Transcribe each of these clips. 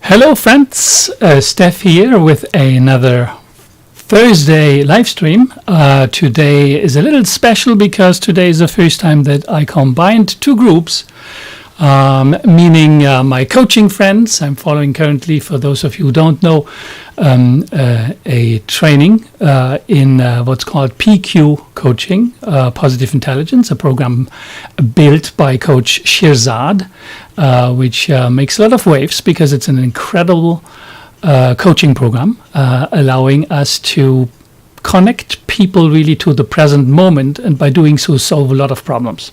Hello, friends. Steph here with another Thursday live stream. Today is a little special because today is the first time that I combined two groups, meaning my coaching friends. I'm following currently, for those of you who don't know, a training in what's called PQ coaching, Positive Intelligence, a program built by Coach Shirzad, which makes a lot of waves because it's an incredible coaching program, allowing us to connect people really to the present moment, and by doing so solve a lot of problems.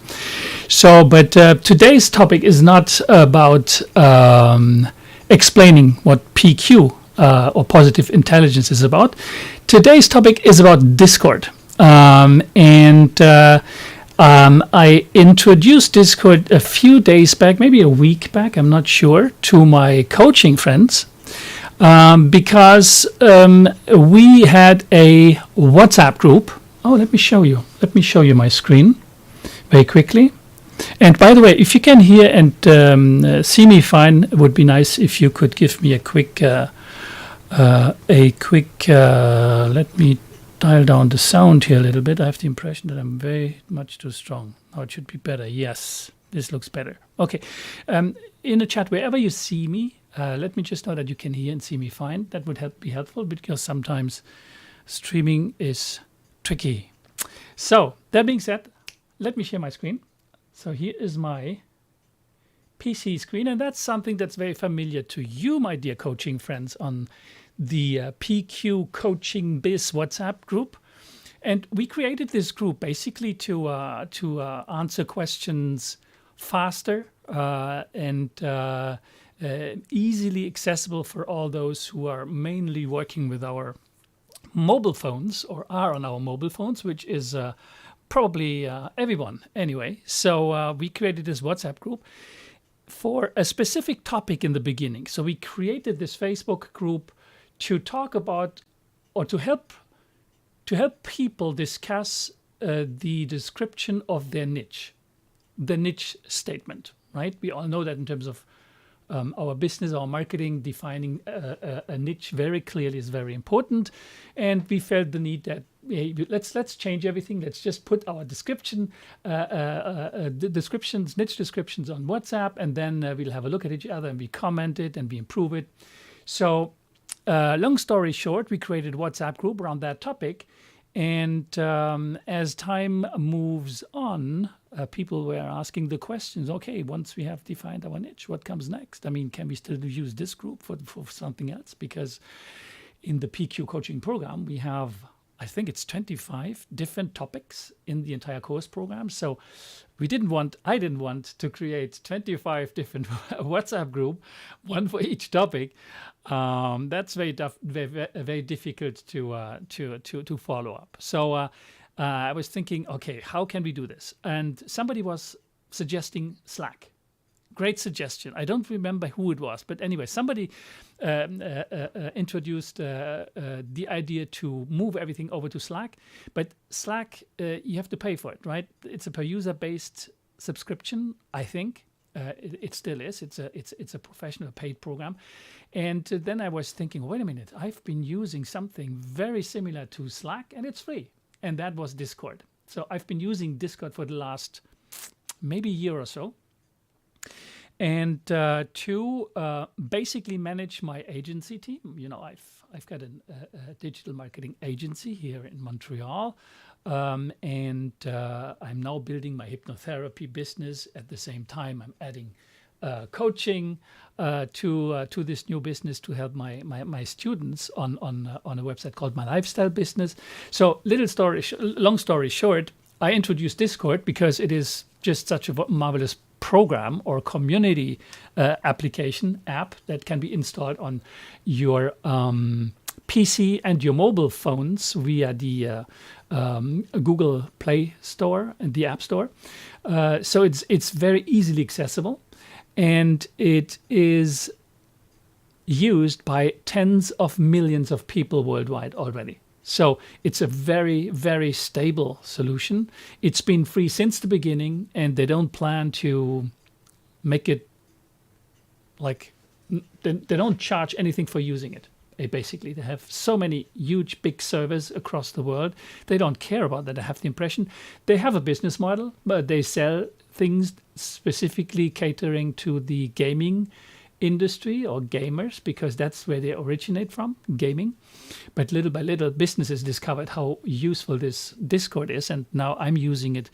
But today's topic is not about explaining what PQ or positive intelligence is about. Today's topic is about Discord. I introduced Discord a few days back, maybe a week back, I'm not sure, to my coaching friends. Because we had a WhatsApp group. Oh, let me show you. Let me show you my screen very quickly. And by the way, if you can hear and see me fine, it would be nice if you could give me a quick, let me dial down the sound here a little bit. I have the impression that I'm very much too strong. Now it should be better. Yes, this looks better. Okay. In the chat, wherever you see me, let me just know that you can hear and see me fine. That would be helpful because sometimes streaming is tricky. So that being said, let me share my screen. So here is my PC screen, and that's something that's very familiar to you, my dear coaching friends, on the PQ Coaching Biz WhatsApp group. And we created this group basically to answer questions faster and easily accessible for all those who are mainly working with our mobile phones or are on our mobile phones, which is probably everyone anyway. So we created this WhatsApp group for a specific topic in the beginning. So we created this Facebook group to talk about, or to help people discuss the description of their niche, the niche statement, right? We all know that in terms of our business, our marketing, defining a niche very clearly is very important. And we felt the need that, hey, let's change everything. Let's just put our description, niche descriptions on WhatsApp, and then we'll have a look at each other and we comment it and we improve it. So long story short, we created a WhatsApp group around that topic. And as time moves on, people were asking the questions, okay, once we have defined our niche, what comes next? I mean, can we still use this group for something else? Because in the PQ coaching program, we have, I think it's 25 different topics in the entire course program. So I didn't want to create 25 different WhatsApp group, one for each topic. That's very difficult to follow up. So I was thinking, okay, how can we do this? And somebody was suggesting Slack. Great suggestion. I don't remember who it was, but anyway, somebody introduced the idea to move everything over to Slack. But Slack, you have to pay for it, right? It's a per user based subscription, I think. It still is. It's a professional paid program. And then I was thinking, wait a minute, I've been using something very similar to Slack and it's free. And that was Discord. So I've been using Discord for the last maybe year or so. And to basically manage my agency team. You know, I've got a digital marketing agency here in Montreal. And I'm now building my hypnotherapy business. At the same time, I'm adding coaching to this new business to help my students on a website called My Lifestyle Business. So long story short, I introduced Discord because it is just such a marvelous program or community application app that can be installed on your PC and your mobile phones via the Google Play Store and the App Store. So it's very easily accessible, and it is used by tens of millions of people worldwide already. So it's a very, very stable solution. It's been free since the beginning, and they don't plan to make it like they don't charge anything for using it. Basically, they have so many huge, big servers across the world. They don't care about that. I have the impression they have a business model, but they sell things specifically catering to the gaming industry or gamers, because that's where they originate from, gaming. But little by little, businesses discovered how useful this Discord is, and now I'm using it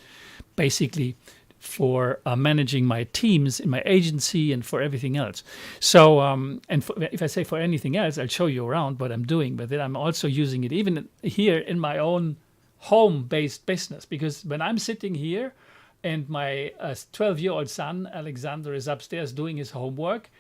basically for managing my teams in my agency and for everything else. So, if I say for anything else, I'll show you around what I'm doing with it. I'm also using it even here in my own home-based business, because when I'm sitting here and my 12-year-old son, Alexander, is upstairs doing his homework,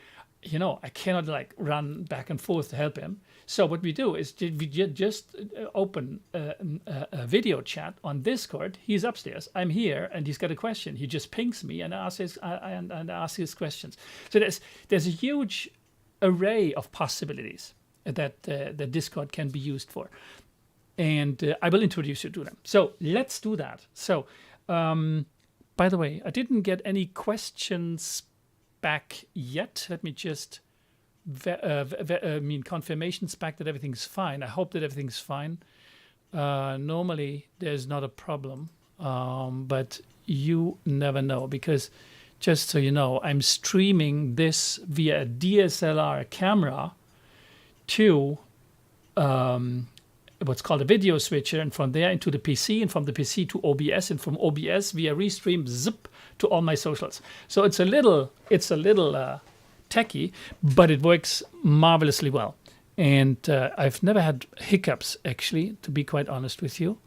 I cannot like run back and forth to help him. So what we do is we just open a video chat on Discord. He's upstairs, I'm here, and he's got a question. He just pings me and asks his questions. So there's a huge array of possibilities that Discord can be used for, and I will introduce you to them. So let's do that. So, by the way, I didn't get any questions back yet. Let me just confirmations back that everything's fine. I hope that everything's fine. Normally there's not a problem, but you never know, because just so you know, I'm streaming this via a DSLR camera to what's called a video switcher, and from there into the PC, and from the PC to OBS, and from OBS via restream zip to all my socials. So it's a little techy, but it works marvelously well. And I've never had hiccups, actually, to be quite honest with you.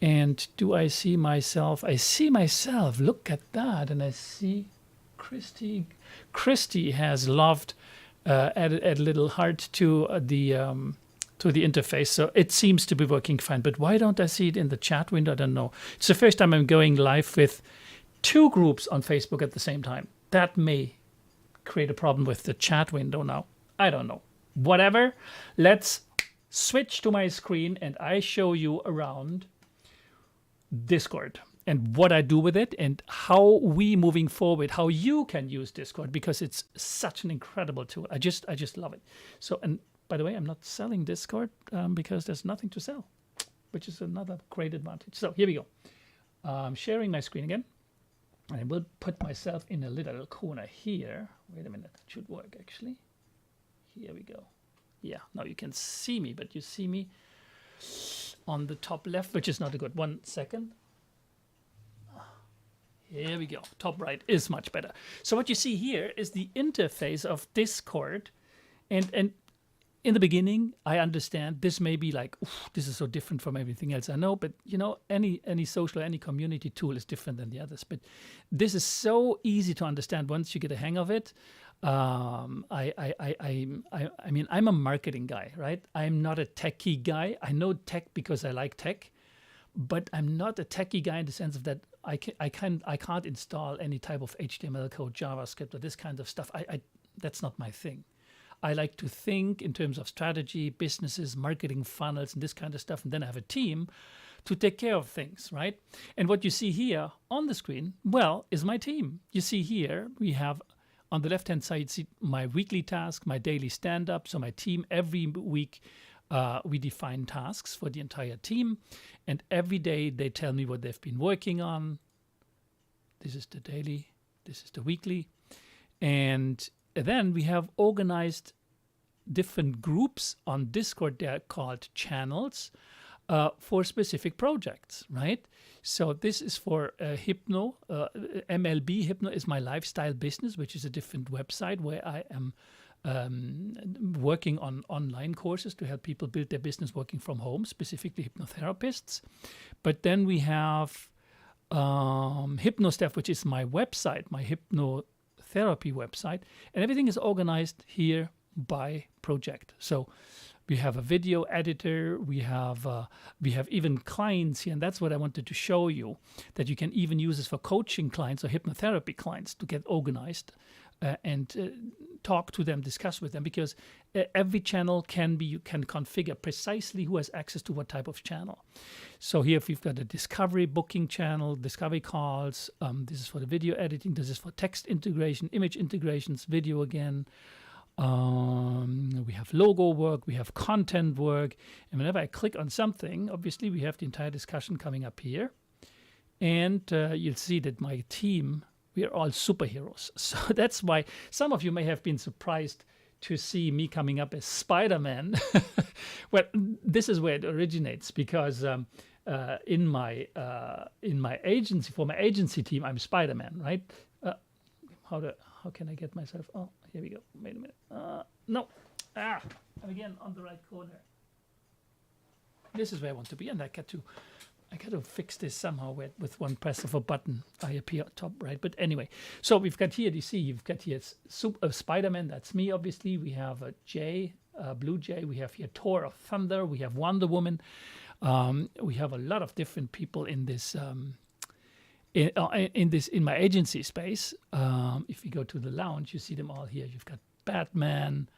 And do I see myself? I see myself. Look at that. And I see Christy. Christy has loved, added a little heart to the interface. So it seems to be working fine. But why don't I see it in the chat window? I don't know. It's the first time I'm going live with 2 groups on Facebook at the same time. That may create a problem with the chat window now. I don't know. Whatever. Let's switch to my screen and I show you around Discord and what I do with it and how we moving forward, how you can use Discord, because it's such an incredible tool. I just love it. So, and by the way, I'm not selling Discord because there's nothing to sell, which is another great advantage. So here we go. I'm sharing my screen again. I will put myself in a little corner here. Wait a minute, it should work actually. Here we go. Yeah, now you can see me, but you see me on the top left, which is not a good. 1 second. Here we go. Top right is much better. So what you see here is the interface of Discord, and in the beginning, I understand this may be like, this is so different from everything else I know, but any social, any community tool is different than the others. But this is so easy to understand once you get a hang of it. I mean, I'm a marketing guy, right? I'm not a techie guy. I know tech because I like tech, but I'm not a techie guy in the sense of that I can't install any type of HTML code, JavaScript, or this kind of stuff. That's not my thing. I like to think in terms of strategy, businesses, marketing funnels, and this kind of stuff. And then I have a team to take care of things, right? And what you see here on the screen, well, is my team. You see here, we have on the left-hand side, you see my weekly task, my daily stand-up. So my team, every week, we define tasks for the entire team. And every day they tell me what they've been working on. This is the daily, this is the weekly. And then we have organized different groups on Discord. They're called channels for specific projects, right? So this is for Hypno, MLB. Hypno is my lifestyle business, which is a different website where I am working on online courses to help people build their business working from home, specifically hypnotherapists. But then we have HypnoStaff, which is my website, my hypnotherapy website, and everything is organized here by project. So we have a video editor, we have even clients here, and that's what I wanted to show you, that you can even use this for coaching clients or hypnotherapy clients to get organized and talk to them, discuss with them, because every channel you can configure precisely who has access to what type of channel. So here we've got a discovery booking channel, discovery calls. This is for the video editing. This is for text integration, image integrations, video again. We have logo work, we have content work. And whenever I click on something, obviously we have the entire discussion coming up here. And you'll see that my team, we are all superheroes. So that's why some of you may have been surprised to see me coming up as Spider-Man. Well, this is where it originates, because in my agency, for my agency team, I'm Spider-Man, right? How can I get myself? Oh, here we go. Wait a minute. No. I'm again on the right corner. This is where I want to be, and I got to fix this somehow with one press of a button. I appear on top, right? But anyway, so we've got here, you see, you've got here Spider-Man, that's me, obviously. We have a Jay, Blue Jay. We have here Thor of Thunder. We have Wonder Woman. We have a lot of different people in this in my agency space. If you go to the lounge, you see them all here. You've got Batman,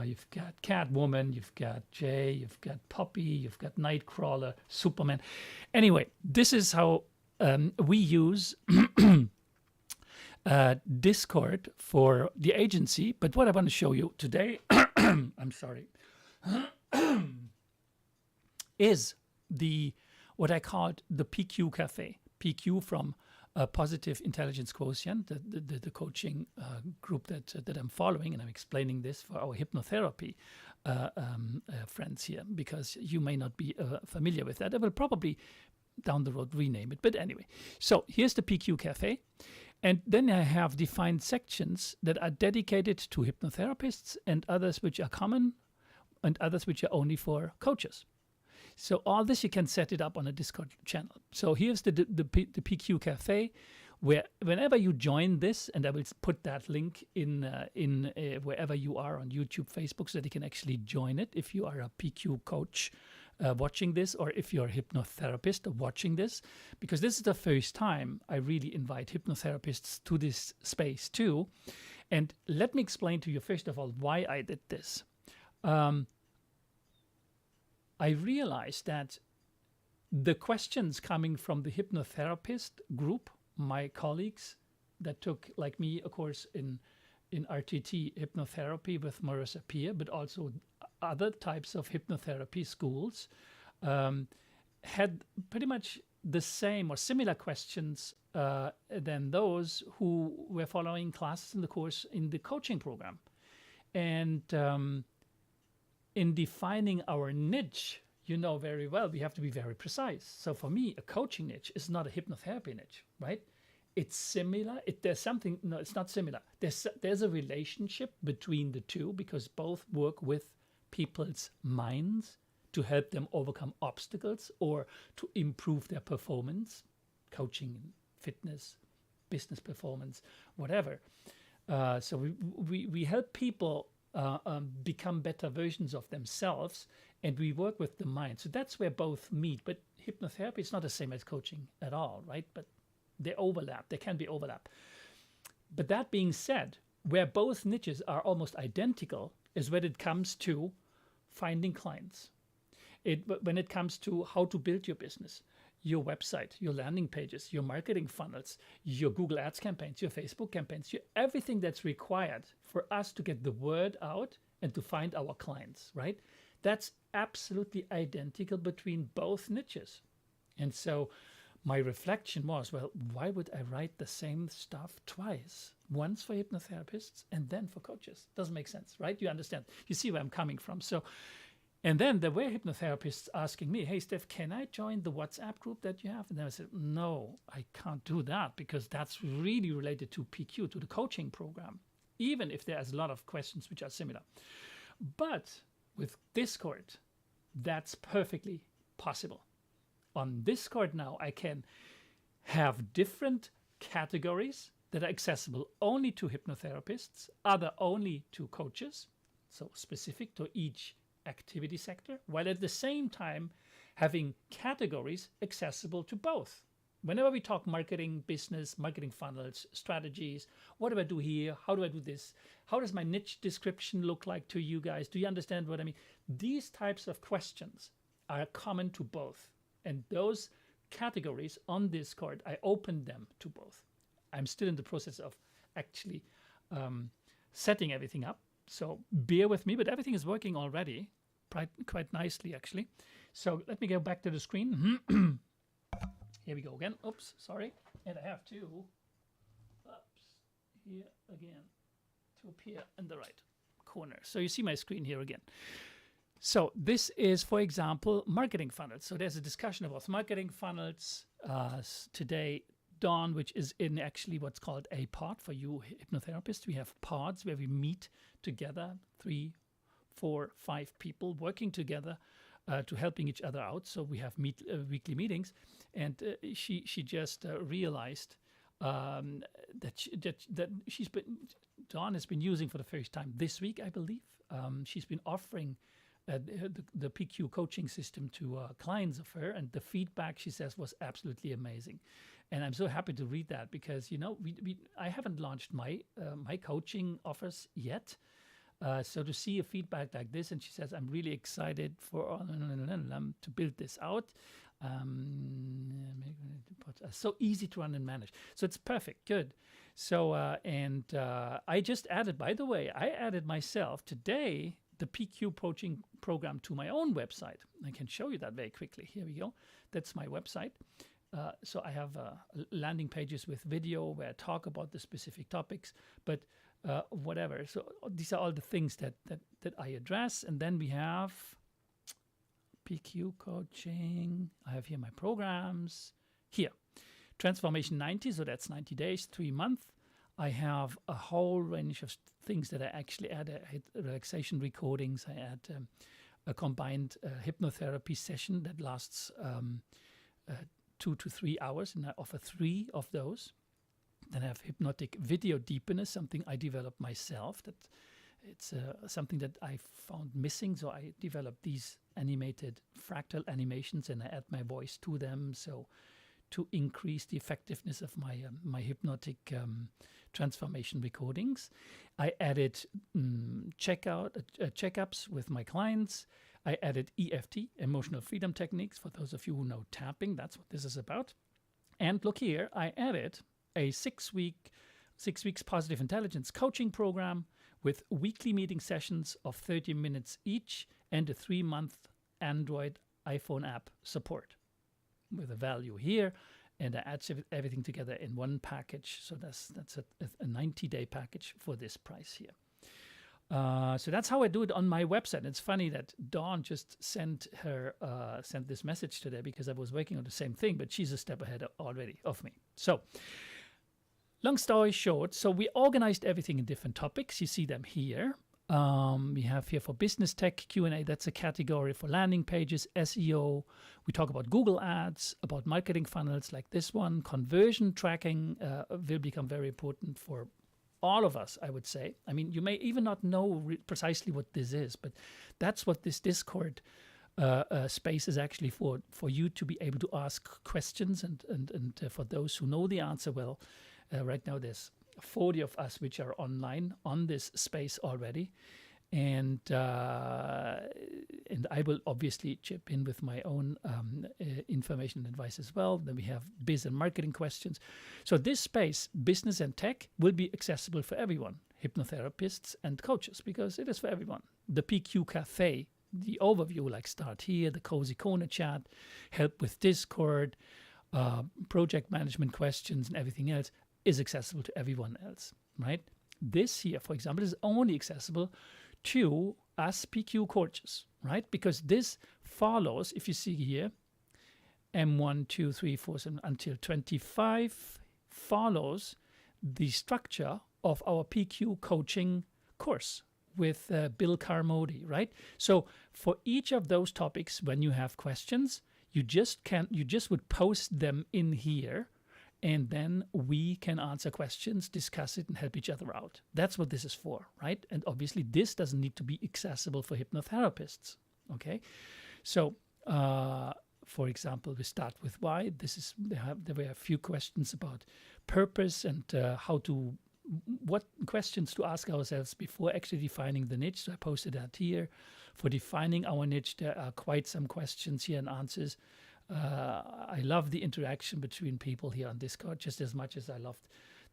you've got Catwoman, you've got Jay, you've got Poppy, you've got Nightcrawler, Superman. Anyway, this is how we use Discord for the agency. But what I want to show you today, I'm sorry, is what I called the PQ Cafe. PQ from Positive Intelligence Quotient, the coaching group that I'm following, and I'm explaining this for our hypnotherapy friends here, because you may not be familiar with that. I will probably down the road rename it, but anyway. So here's the PQ Cafe, and then I have defined sections that are dedicated to hypnotherapists and others which are common and others which are only for coaches. So all this, you can set it up on a Discord channel. So here's the PQ Cafe, where whenever you join this, and I will put that link in wherever you are on YouTube, Facebook, so that you can actually join it if you are a PQ coach watching this, or if you're a hypnotherapist watching this, because this is the first time I really invite hypnotherapists to this space too. And let me explain to you, first of all, why I did this. I realized that the questions coming from the hypnotherapist group, my colleagues that took, like me, of course, in RTT hypnotherapy with Marissa Peer, but also other types of hypnotherapy schools, had pretty much the same or similar questions than those who were following classes in the course in the coaching program. And in defining our niche, you know very well, we have to be very precise. So for me, a coaching niche is not a hypnotherapy niche, right? It's similar. There's something, no, it's not similar. There's a relationship between the two, because both work with people's minds to help them overcome obstacles or to improve their performance, coaching, fitness, business performance, whatever. So we help people become better versions of themselves, and we work with the mind. So that's where both meet. But hypnotherapy is not the same as coaching at all, right? But they overlap. They can be overlap. But that being said, where both niches are almost identical is when it comes to finding clients. When it comes to how to build your business, your website, your landing pages, your marketing funnels, your Google Ads campaigns, your Facebook campaigns, everything that's required for us to get the word out and to find our clients, right? That's absolutely identical between both niches. And so my reflection was, well, why would I write the same stuff twice? Once for hypnotherapists and then for coaches. Doesn't make sense, right? You understand. You see where I'm coming from. So, and then there were hypnotherapists asking me, hey, Steph, can I join the WhatsApp group that you have? And then I said, no, I can't do that, because that's really related to PQ, to the coaching program, even if there's a lot of questions which are similar. But with Discord, that's perfectly possible. On Discord now, I can have different categories that are accessible only to hypnotherapists, other only to coaches, so specific to each activity sector, while at the same time having categories accessible to both. Whenever we talk marketing, business, marketing funnels, strategies, what do I do here? How do I do this? How does my niche description look like to you guys? Do you understand what I mean? These types of questions are common to both. And those categories on Discord, I opened them to both. I'm still in the process of actually setting everything up. So bear with me, but everything is working already quite nicely, actually. So let me go back to the screen. Here we go again. Oops, sorry. And I have to, here again, to appear in the right corner. So you see my screen here again. So this is, for example, marketing funnels. So there's a discussion about marketing funnels today, Dawn, which is in actually what's called a pod for you hypnotherapists. We have pods where we meet together, 3, 4, 5 people working together to helping each other out. So we have weekly meetings, and she just realized that Dawn has been using for the first time this week, I believe. She's been offering the PQ coaching system to clients of her, and the feedback, she says, was absolutely amazing. And I'm so happy to read that because, you know, I haven't launched my coaching offers yet. So to see a feedback like this, and she says, I'm really excited for to build this out. So easy to run and manage. So it's perfect. Good. So, I just added, by the way, I added myself today the PQ coaching program to my own website. I can show you that very quickly. Here we go. That's my website. So I have landing pages with video where I talk about the specific topics, but whatever. So these are all the things that I address. And then we have PQ coaching. I have here my programs. Here, Transformation 90. So that's 90 days, 3 months. I have a whole range of things that I actually add. I had relaxation recordings. I add a combined hypnotherapy session that lasts 2 to 3 hours, and I offer 3 of those. Then I have hypnotic video deepeners, something I developed myself. That it's something that I found missing, so I developed these animated fractal animations, and I add my voice to them. So to increase the effectiveness of my my hypnotic transformation recordings. I added checkups with my clients. I added EFT, emotional freedom techniques, for those of you who know tapping. That's what this is about. And look here, I added a 6 weeks positive intelligence coaching program with weekly meeting sessions of 30 minutes each and a 3-month Android iPhone app support with a value here, and I add everything together in one package. So that's a 90-day package for this price here. So that's how I do it on my website. It's funny that Dawn just sent this message today because I was working on the same thing, but she's a step ahead already of me. So long story short, so we organized everything in different topics. You see them here. We have here for business tech Q&A, that's a category for landing pages, SEO. We talk about Google ads, about marketing funnels like this one. Conversion tracking will become very important for all of us, I would say. I mean, you may even not know precisely what this is, but that's what this Discord space is actually for you to be able to ask questions and for those who know the answer well. Right now there's 40 of us which are online on this space already, and I will obviously chip in with my own information and advice as well. Then we have biz and marketing questions. So this space, business and tech, will be accessible for everyone, hypnotherapists and coaches, because it is for everyone. The PQ Cafe, the overview, like start here, the cozy corner chat, help with Discord, project management questions and everything else is accessible to everyone else, right? This here, for example, is only accessible to us PQ coaches, right? Because this follows, if you see here, M1, 2, 3, 4, 7, until 25 follows the structure of our PQ coaching course with Bill Carmody, right? So for each of those topics, when you have questions, you just would post them in here, and then we can answer questions, discuss it, and help each other out. That's what this is for, right? And obviously, this doesn't need to be accessible for hypnotherapists, okay? So, for example, we start with why. There were a few questions about purpose and what questions to ask ourselves before actually defining the niche. So I posted that here. For defining our niche, there are quite some questions here and answers. I love the interaction between people here on Discord just as much as I loved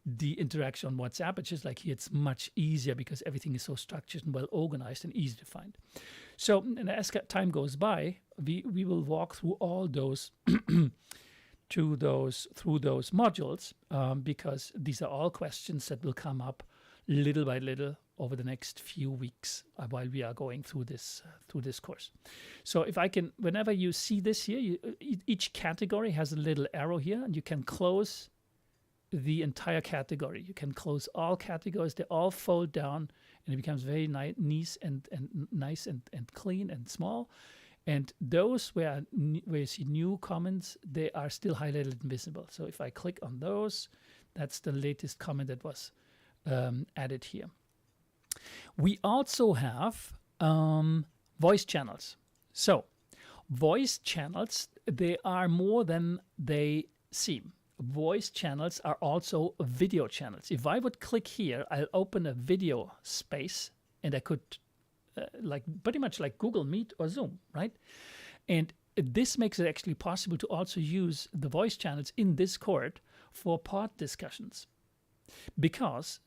the interaction on WhatsApp. It's just like here, it's much easier because everything is so structured and well organized and easy to find. So, and as time goes by, we will walk through all those through those modules, because these are all questions that will come up little by little over the next few weeks while we are going through this course. So if I can, whenever you see this here, each category has a little arrow here, and you can close the entire category. You can close all categories. They all fold down, and it becomes very nice and nice and clean and small. And those where you see new comments, they are still highlighted and visible. So if I click on those, that's the latest comment that was added here. We also have voice channels. So voice channels, they are more than they seem. Voice channels are also video channels. If I would click here, I'll open a video space, and I could like pretty much like Google Meet or Zoom, right? And this makes it actually possible to also use the voice channels in Discord for pod discussions. Because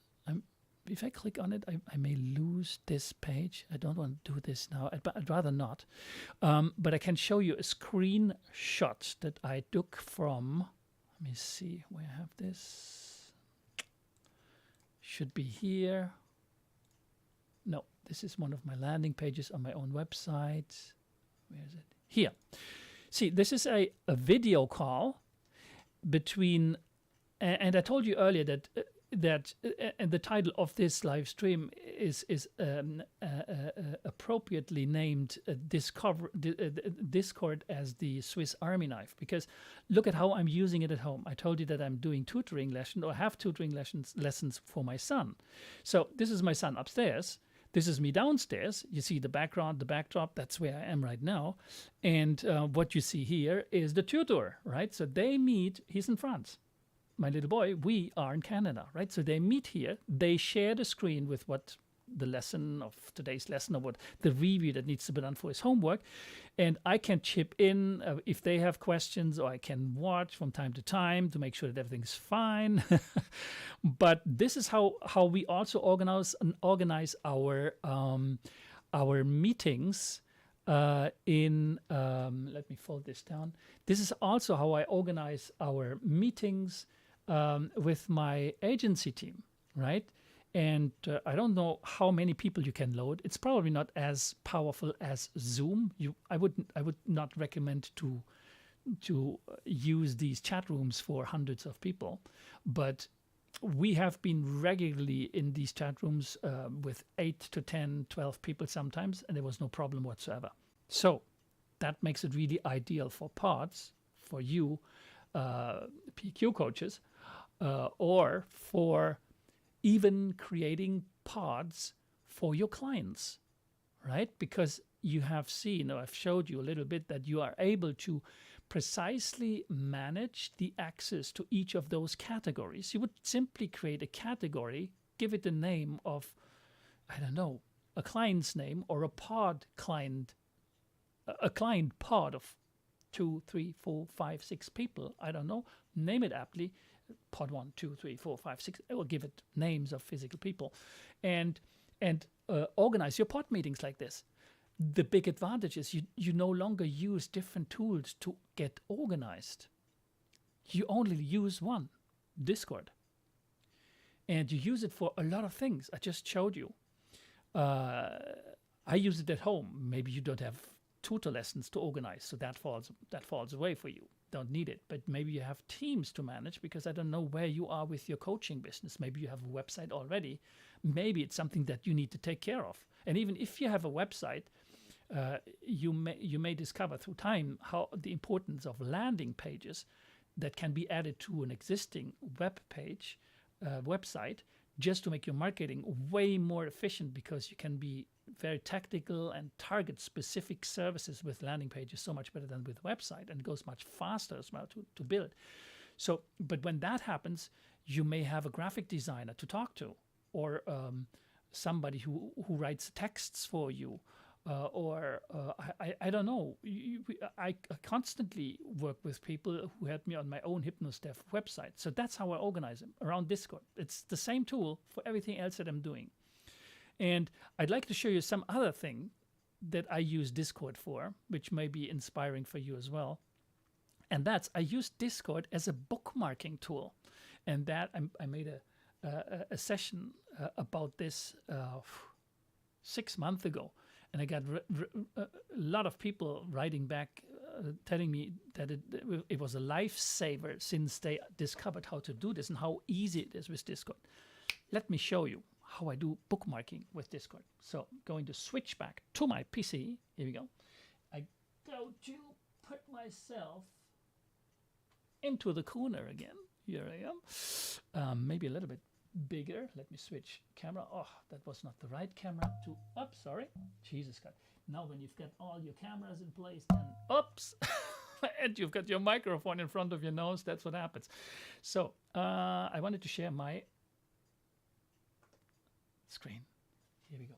if I click on it, I may lose this page. I don't want to do this now. I'd rather not. But I can show you a screenshot that I took from, let me see where I have this. Should be here. No, this is one of my landing pages on my own website. Where is it? Here. See, this is a video call between, and I told you earlier that and the title of this live stream is appropriately named Discord as the Swiss Army knife, because look at how I'm using it at home. I told you that I'm doing tutoring lessons, or have tutoring lessons for my son. So this is my son upstairs. This is me downstairs. You see the background, the backdrop. That's where I am right now. And what you see here is the tutor, right? So they meet. He's in France. My little boy, we are in Canada, right? So they meet here. They share the screen with what the lesson of today's lesson, or what the review that needs to be done for his homework. And I can chip in if they have questions, or I can watch from time to time to make sure that everything's fine. But this is how we also organize our meetings in, let me fold this down. This is also how I organize our meetings with my agency team, right? And I don't know how many people you can load. It's probably not as powerful as Zoom. I would not recommend to use these chat rooms for hundreds of people, but we have been regularly in these chat rooms with 8 to 10, 12 people sometimes, and there was no problem whatsoever. So that makes it really ideal for pods, for you PQ coaches, or for even creating pods for your clients, right? Because you have seen, or I've showed you a little bit, that you are able to precisely manage the access to each of those categories. You would simply create a category, give it the name of, I don't know, a client's name, or a client pod of 2, 3, 4, 5, 6 people. I don't know. Name it aptly. Pod 1, 2, 3, 4, 5, 6. I will give it names of physical people, and organize your pod meetings like this. The big advantage is you no longer use different tools to get organized. You only use one, Discord, and you use it for a lot of things. I just showed you. I use it at home. Maybe you don't have tutor lessons to organize, so that falls away for you. Don't need it. But maybe you have teams to manage, because I don't know where you are with your coaching business. Maybe you have a website already. Maybe it's something that you need to take care of. And even if you have a website, you may discover through time how the importance of landing pages that can be added to an existing web page, website, just to make your marketing way more efficient, because you can be very tactical and target specific services with landing pages so much better than with website, and it goes much faster as well to build. So, but when that happens, you may have a graphic designer to talk to, or somebody who writes texts for you, I don't know. I constantly work with people who help me on my own Hypnostaff website. So that's how I organize them around Discord. It's the same tool for everything else that I'm doing. And I'd like to show you some other thing that I use Discord for, which may be inspiring for you as well. And that's I use Discord as a bookmarking tool. And that I made a session about this 6 months ago. And I got a lot of people writing back, telling me that it was a lifesaver since they discovered how to do this and how easy it is with Discord. Let me show you how I do bookmarking with Discord. So I'm going to switch back to my PC. Here we go. I go to put myself into the corner again. Here I am. Maybe a little bit bigger. Let me switch camera. Oh, that was not the right camera to, oops, sorry. Jesus God. Now when you've got all your cameras in place, then oops. And you've got your microphone in front of your nose, that's what happens. So I wanted to share my screen. Here we go.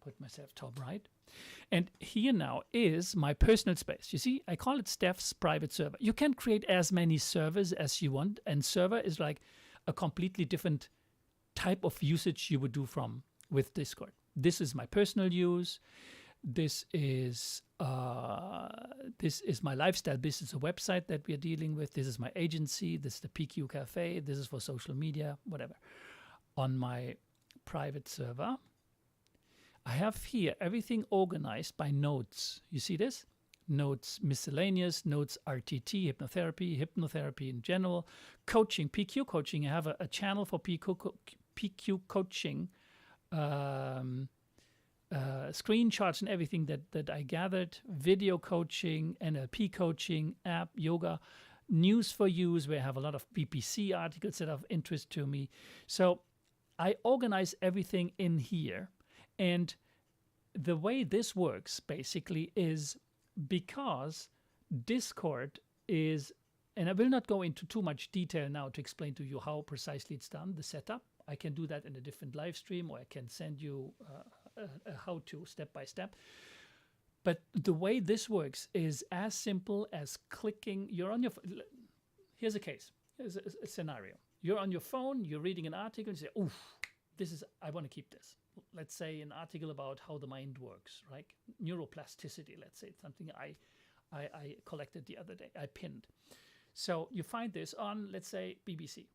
Put myself top right. And here now is my personal space. You see, I call it Steph's private server. You can create as many servers as you want. And server is like a completely different type of usage you would do with Discord. This is my personal use. This is my lifestyle business, a website that we are dealing with. This is my agency. This is the PQ Cafe. This is for social media, whatever. On my private server, I have here everything organized by nodes. You see this? Nodes miscellaneous, nodes RTT, hypnotherapy in general, coaching, PQ coaching. I have a channel for PQ coaching, screenshots and everything that I gathered, video coaching, NLP coaching, app, yoga, news for use, where I have a lot of BBC articles that are of interest to me. So I organize everything in here. And the way this works basically is because Discord is, and I will not go into too much detail now to explain to you how precisely it's done, the setup. I can do that in a different live stream, or I can send you a how-to step by step. But the way this works is as simple as clicking. You're on your, here's a case, here's a scenario. You're on your phone, you're reading an article, and you say, oof, I want to keep this. Let's say an article about how the mind works, right? Neuroplasticity, let's say, something I collected the other day, I pinned. So you find this on, let's say, BBC.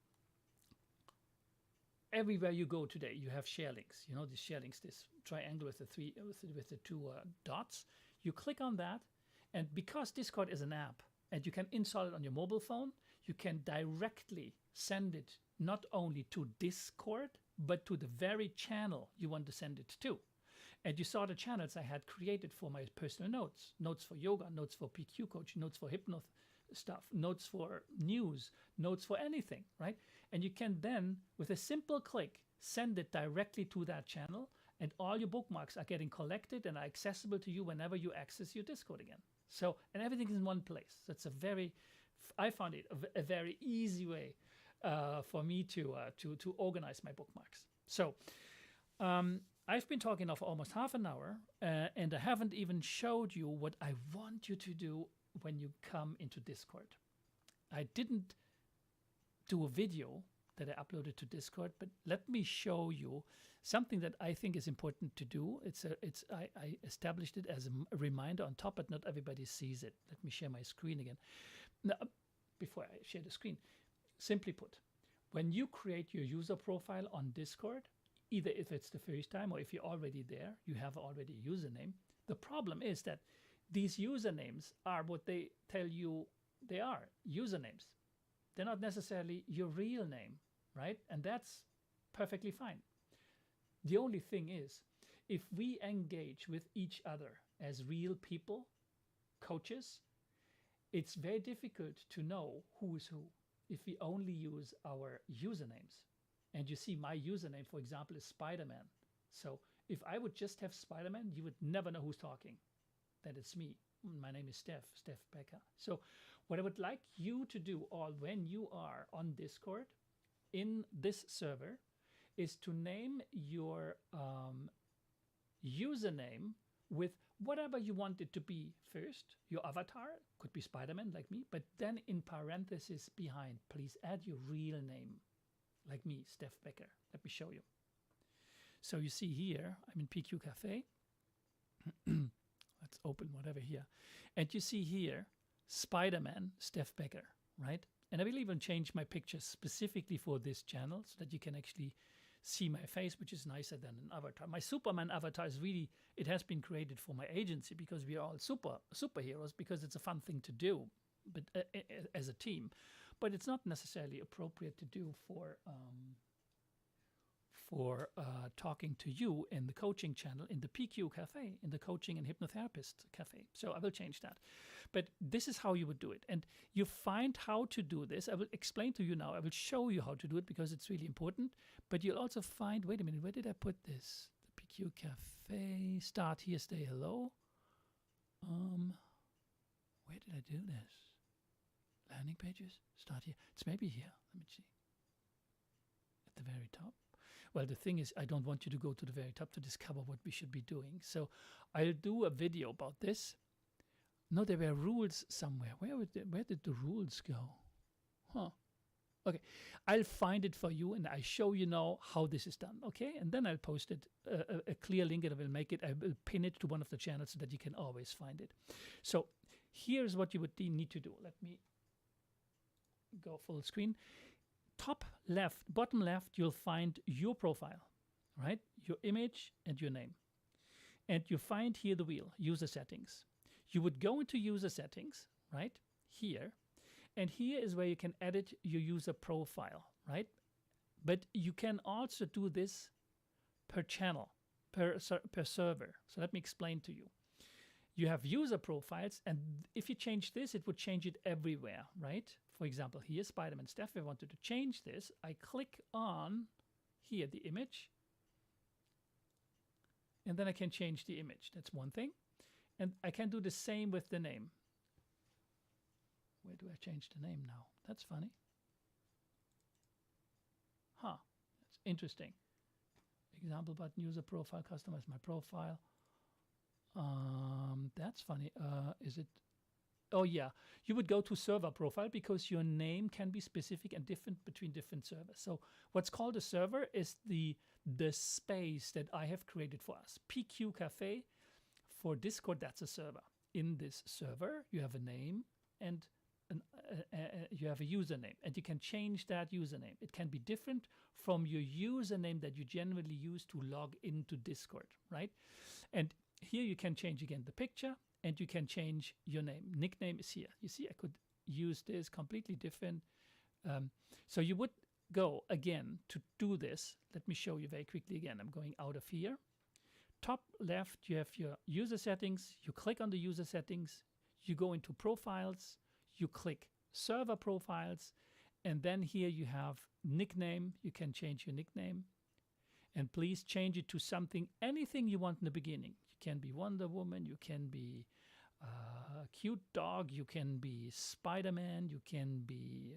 Everywhere you go today, you have share links. You know, these share links, this triangle with the two dots. You click on that, and because Discord is an app, and you can install it on your mobile phone, you can directly send it not only to Discord, but to the very channel you want to send it to. And you saw the channels I had created for my personal notes. Notes for yoga, notes for PQ coaching, notes for hypno stuff, notes for news, notes for anything, right? And you can then, with a simple click, send it directly to that channel, and all your bookmarks are getting collected and are accessible to you whenever you access your Discord again. So, and everything is in one place. That's I found it a very easy way for me to organize my bookmarks. So I've been talking now for almost half an hour, and I haven't even showed you what I want you to do when you come into Discord. I didn't do a video that I uploaded to Discord, but let me show you something that I think is important to do. I established it as a reminder on top, but not everybody sees it. Let me share my screen again. Now, before I share the screen, simply put, when you create your user profile on Discord, either if it's the first time or if you're already there, you have already a username. The problem is that these usernames are what they tell you they are, usernames. They're not necessarily your real name, right? And that's perfectly fine. The only thing is, if we engage with each other as real people, coaches, it's very difficult to know who is who if we only use our usernames. And you see my username, for example, is Spider-Man. So if I would just have Spider-Man, you would never know who's talking. That it's me. My name is Steph Becker. So what I would like you to do, or when you are on Discord in this server, is to name your username with whatever you want it to be first. Your avatar could be Spider-Man like me, but then in parentheses behind, please add your real name, like me, Steph Becker. Let me show you. So you see here, I'm in PQ Cafe. Let's open whatever here. And you see here, Spider-Man, Steph Becker, right? And I will even change my picture specifically for this channel so that you can actually see my face, which is nicer than an avatar. My Superman avatar is really, it has been created for my agency because we are all superheroes, because it's a fun thing to do, but as a team. But it's not necessarily appropriate to do for talking to you in the coaching channel, in the PQ Cafe, in the coaching and hypnotherapist cafe. So I will change that. But this is how you would do it. And you find how to do this. I will explain to you now. I will show you how to do it because it's really important. But you'll also find, wait a minute, where did I put this? The PQ Cafe, start here, stay hello. Where did I do this? Landing pages, start here. It's maybe here. Let me see. At the very top. Well, the thing is, I don't want you to go to the very top to discover what we should be doing. So I'll do a video about this. No, there were rules somewhere. Where did the rules go? Huh. Okay. I'll find it for you and I show you now how this is done. Okay. And then I'll post it, a clear link, and I will pin it to one of the channels so that you can always find it. So here's what you would need to do. Let me go full screen. Top left, bottom left, you'll find your profile, right? Your image and your name. And you find here the wheel, user settings. You would go into user settings, right? Here. And here is where you can edit your user profile, right? But you can also do this per channel, per server. So let me explain to you. You have user profiles, and if you change this, it would change it everywhere, right? For example, here, Spider-Man Steph, if I wanted to change this, I click on here, the image, and then I can change the image. That's one thing. And I can do the same with the name. Where do I change the name now? That's funny. Huh, that's interesting. Example button, user profile, customize my profile. That's funny. Is it? Oh yeah, you would go to server profile because your name can be specific and different between different servers. So what's called a server is the space that I have created for us. PQ Cafe for Discord, that's a server. In this server, you have a name and you have a username, and you can change that username. It can be different from your username that you generally use to log into Discord, right? And here you can change again the picture, and you can change your name. Nickname is here. You see, I could use this completely different. So you would go again to do this. Let me show you very quickly again. I'm going out of here. Top left, you have your user settings. You click on the user settings. You go into profiles. You click server profiles. And then here you have nickname. You can change your nickname. And please change it to something, anything you want in the beginning. You can be Wonder Woman, you can be a cute dog, you can be Spider-Man, you can be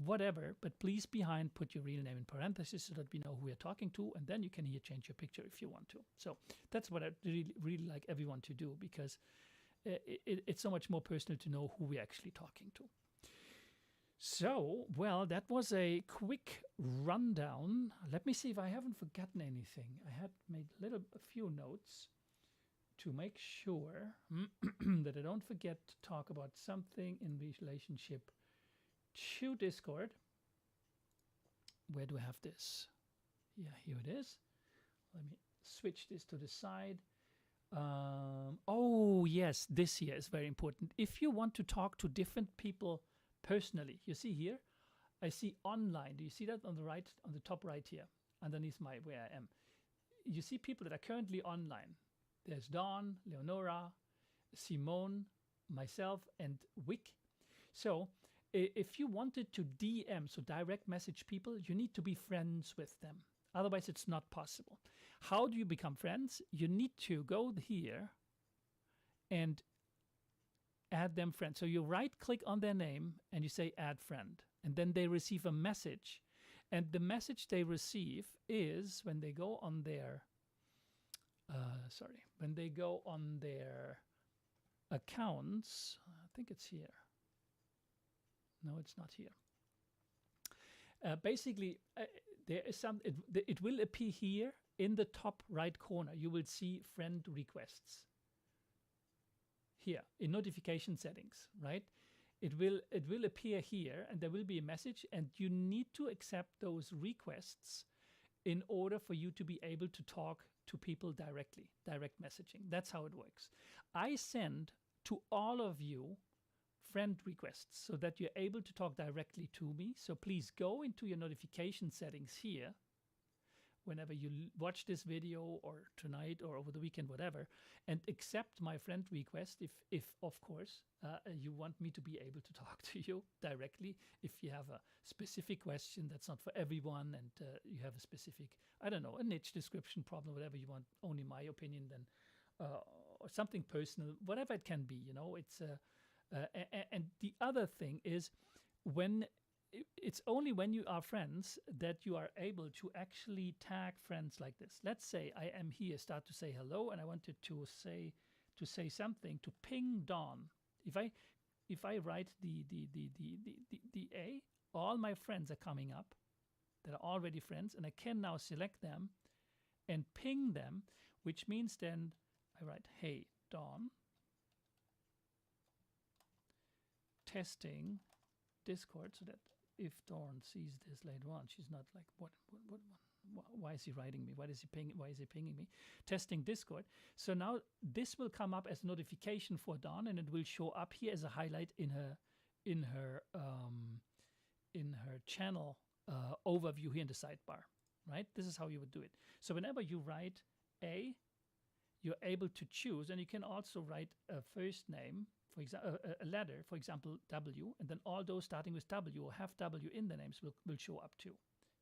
whatever. But please behind put your real name in parentheses so that we know who we're talking to. And then you can here change your picture if you want to. So that's what I really like everyone to do, because it's so much more personal to know who we're actually talking to. So, well, that was a quick rundown. Let me see if I haven't forgotten anything. I had made a few notes to make sure that I don't forget to talk about something in relationship to Discord. Where do I have this? Yeah, here it is. Let me switch this to the side. Oh, yes, this here is very important. If you want to talk to different people personally, you see here, I see online. Do you see that on the right, on the top right here, underneath where I am? You see people that are currently online. There's Dawn, Leonora, Simone, myself, and Wick. So if you wanted to DM, so direct message people, you need to be friends with them. Otherwise, it's not possible. How do you become friends? You need to go here and add them friend. So you right click on their name and you say add friend, and then they receive a message, and the message they receive is when they go on their when they go on their accounts, I think it's here. No, it's not here. Basically, there is it will appear here in the top right corner. You will see friend requests here in notification settings, right? It will appear here, and there will be a message, and you need to accept those requests in order for you to be able to talk to people directly, direct messaging. That's how it works. I send to all of you friend requests so that you're able to talk directly to me. So please go into your notification settings here whenever you watch this video, or tonight or over the weekend, whatever, and accept my friend request if of course you want me to be able to talk to you directly. If you have a specific question that's not for everyone, and you have a specific, I don't know, a niche description problem, whatever you want, only my opinion, then or something personal, whatever it can be, you know. It's and the other thing is, it's only when you are friends that you are able to actually tag friends like this. Let's say I am here, start to say hello, and I wanted to say something, to ping Dawn. If I write the A, all my friends are coming up that are already friends, and I can now select them and ping them, which means then I write, hey Dawn, testing Discord, so that if Dawn sees this later on, she's not like, why is he writing me? Why is he pinging me? Testing Discord. So now this will come up as a notification for Dawn, and it will show up here as a highlight in her channel overview here in the sidebar. Right? This is how you would do it. So whenever you write A, you're able to choose, and you can also write a first name, for example, a letter, for example, W, and then all those starting with W or have W in the names will show up too.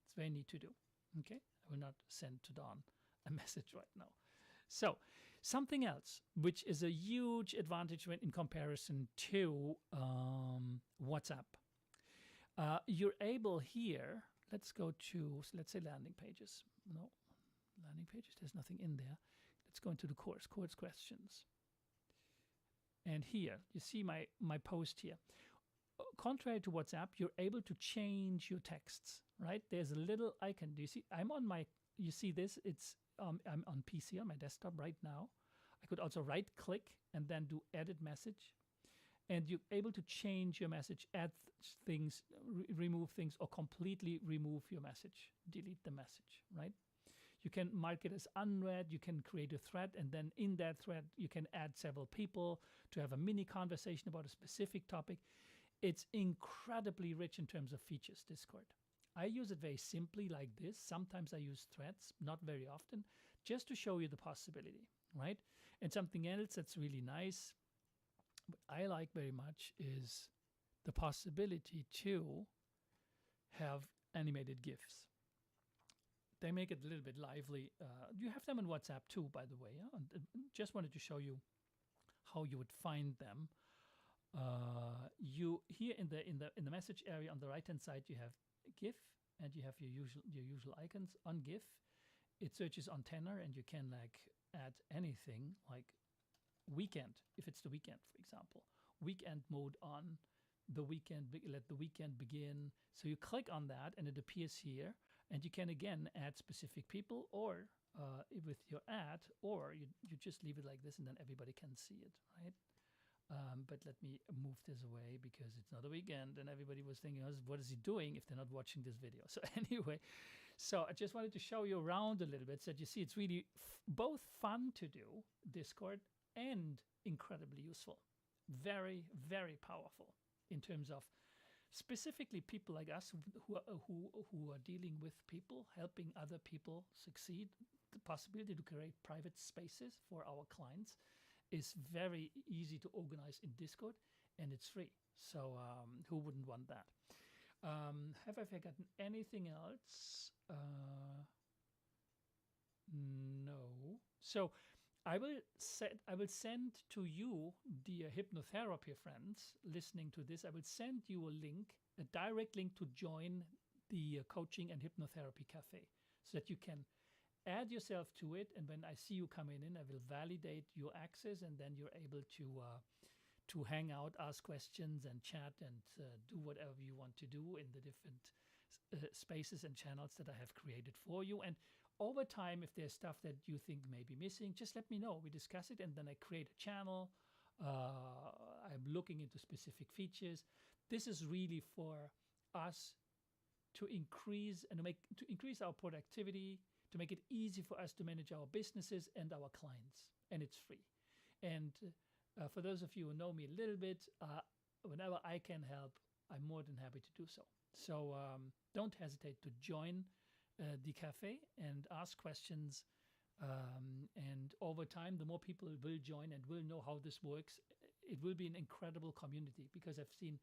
It's very neat to do. Okay, I will not send to Dawn a message right now. So something else, which is a huge advantage when in comparison to WhatsApp. You're able here, let's go to, let's say landing pages. No, landing pages, there's nothing in there. Let's go into the course questions. And here, you see my post here. Contrary to WhatsApp, you're able to change your texts, right? There's a little icon. Do you see? You see this? It's I'm on PC, on my desktop right now. I could also right click and then do edit message. And you're able to change your message, add things, remove things, or completely remove your message, delete the message, right? You can mark it as unread, you can create a thread, and then in that thread, you can add several people to have a mini conversation about a specific topic. It's incredibly rich in terms of features, Discord. I use it very simply like this. Sometimes I use threads, not very often, just to show you the possibility, right? And something else that's really nice, what I like very much, is the possibility to have animated GIFs. They make it a little bit lively. You have them in WhatsApp too, by the way. Yeah? And just wanted to show you how you would find them. You here in the message area on the right hand side, you have GIF, and you have your usual icons. On GIF, it searches on tenor, and you can like add anything like weekend, if it's the weekend, for example, weekend mode on. The weekend, let the weekend begin. So you click on that and it appears here, and you can again add specific people, or with your ad, or you just leave it like this and then everybody can see it, right? But let me move this away because it's not a weekend and everybody was thinking, what is he doing if they're not watching this video? So anyway, so I just wanted to show you around a little bit so that you see it's really both fun to do, Discord, and incredibly useful. Very, very powerful in terms of specifically people like us who are dealing with people, helping other people succeed. The possibility to create private spaces for our clients is very easy to organize in Discord, and it's free. So who wouldn't want that? Have I forgotten anything else? No. So I will send to you, dear hypnotherapy friends listening to this, I will send you a link, a direct link to join the coaching and hypnotherapy cafe, so that you can add yourself to it, and when I see you coming in, I will validate your access, and then you're able to hang out, ask questions, and chat, and do whatever you want to do in the different spaces and channels that I have created for you. And over time, if there's stuff that you think may be missing, just let me know. We discuss it, and then I create a channel. I'm looking into specific features. This is really for us to increase our productivity, to make it easy for us to manage our businesses and our clients, and it's free. And for those of you who know me a little bit, whenever I can help, I'm more than happy to do so. So don't hesitate to join the cafe and ask questions. And over time, the more people will join and will know how this works, it will be an incredible community, because I've seen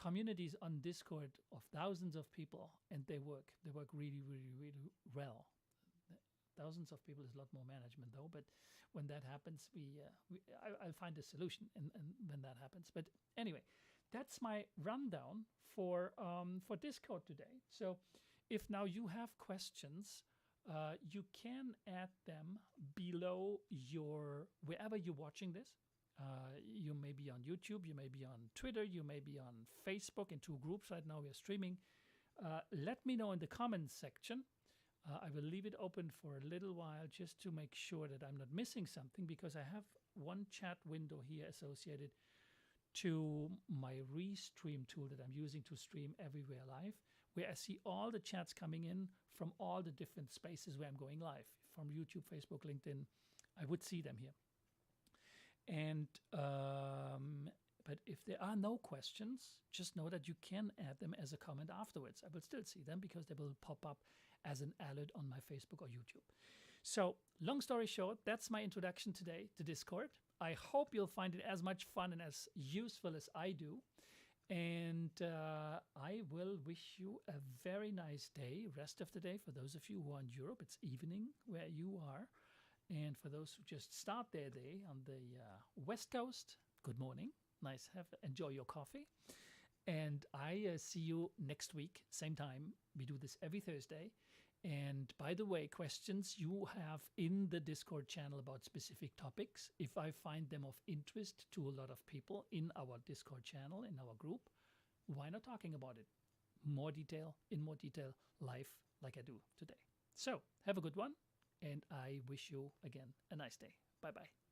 communities on Discord of thousands of people, and they work really, really, really well. Thousands of people is a lot more management though, but when that happens, I'll find a solution, and when that happens. But anyway, that's my rundown for Discord today. So if now you have questions, you can add them below wherever you're watching this. You may be on YouTube, you may be on Twitter, you may be on Facebook in 2 groups right now. We are streaming. Let me know in the comments section. I will leave it open for a little while just to make sure that I'm not missing something, because I have one chat window here associated to my Restream tool that I'm using to stream everywhere live, where I see all the chats coming in from all the different spaces where I'm going live, from YouTube, Facebook, LinkedIn. I would see them here. And but if there are no questions, just know that you can add them as a comment afterwards. I will still see them because they will pop up as an alert on my Facebook or YouTube. So long story short, that's my introduction today to Discord. I hope you'll find it as much fun and as useful as I do. And I will wish you a very nice day, rest of the day. For those of you who are in Europe, it's evening where you are. And for those who just start their day on the West Coast, good morning. Nice. Enjoy your coffee. And I see you next week, same time. We do this every Thursday. And by the way, questions you have in the Discord channel about specific topics, if I find them of interest to a lot of people in our Discord channel, in our group, why not talking about it? In more detail, live, like I do today. So have a good one. And I wish you, again, a nice day. Bye-bye.